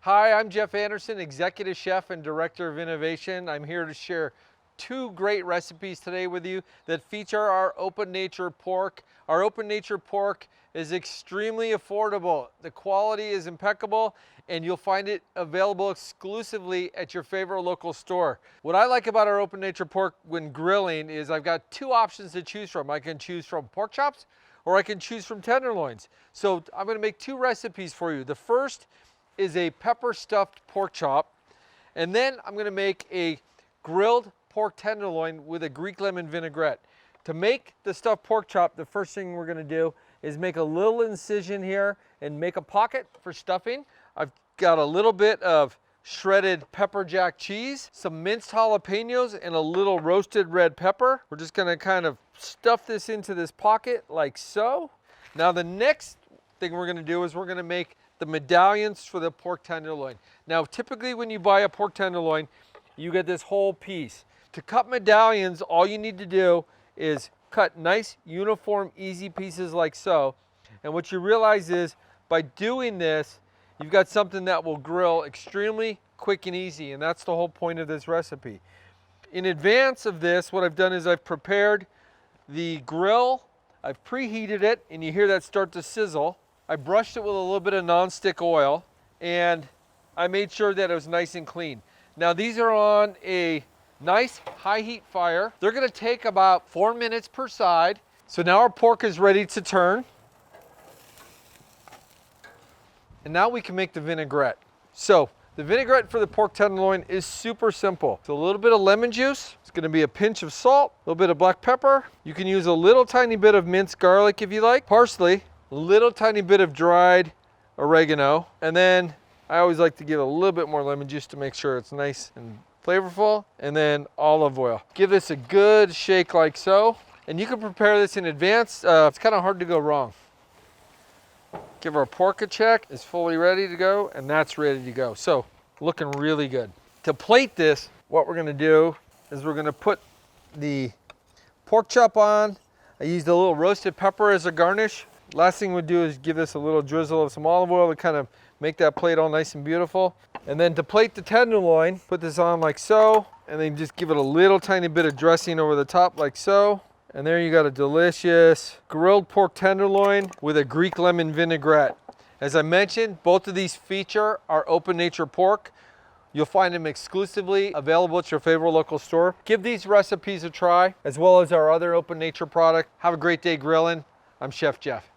Hi, I'm Jeff Anderson, Executive Chef and Director of Innovation. I'm here to share two great recipes today with you that feature our open nature pork. Our open nature pork is extremely affordable. The quality is impeccable and you'll find it available exclusively at your favorite local store. What I like about our open nature pork when grilling is I've got two options to choose from. I can choose from pork chops or I can choose from tenderloins. So I'm gonna make two recipes for you. The first is a pepper stuffed pork chop, and then I'm gonna make a grilled pork tenderloin with a Greek lemon vinaigrette. To make the stuffed pork chop, the first thing we're gonna do is make a little incision here and make a pocket for stuffing. I've got a little bit of shredded pepper jack cheese, some minced jalapenos, and a little roasted red pepper. We're just gonna kind of stuff this into this pocket like so. Now the next thing we're gonna do is we're gonna make the medallions for the pork tenderloin. Now, typically when you buy a pork tenderloin, you get this whole piece. To cut medallions, all you need to do is cut nice, uniform, easy pieces like so. And what you realize is by doing this, you've got something that will grill extremely quick and easy, and that's the whole point of this recipe. In advance of this, what I've done is I've prepared the grill, I've preheated it, and you hear that start to sizzle. I brushed it with a little bit of nonstick oil and I made sure that it was nice and clean. Now these are on a nice high heat fire. They're gonna take about 4 minutes per side. So now our pork is ready to turn. And now we can make the vinaigrette. So the vinaigrette for the pork tenderloin is super simple. It's a little bit of lemon juice. It's gonna be a pinch of salt, a little bit of black pepper. You can use a little tiny bit of minced garlic if you like, parsley, a little tiny bit of dried oregano, and then I always like to give a little bit more lemon juice to make sure it's nice and flavorful, and then olive oil. Give this a good shake like so, and you can prepare this in advance. It's kind of hard to go wrong. Give our pork a check. It's fully ready to go, and that's ready to go. So looking really good. To plate this, what we're gonna do is we're gonna put the pork chop on. I used a little roasted pepper as a garnish. Last thing we'll do is give this a little drizzle of some olive oil to kind of make that plate all nice and beautiful. And then to plate the tenderloin, put this on like so, and then just give it a little tiny bit of dressing over the top like so. And there you got a delicious grilled pork tenderloin with a Greek lemon vinaigrette. As I mentioned, both of these feature our open nature pork. You'll find them exclusively available at your favorite local store. Give these recipes a try, as well as our other open nature product. Have a great day grilling. I'm Chef Jeff.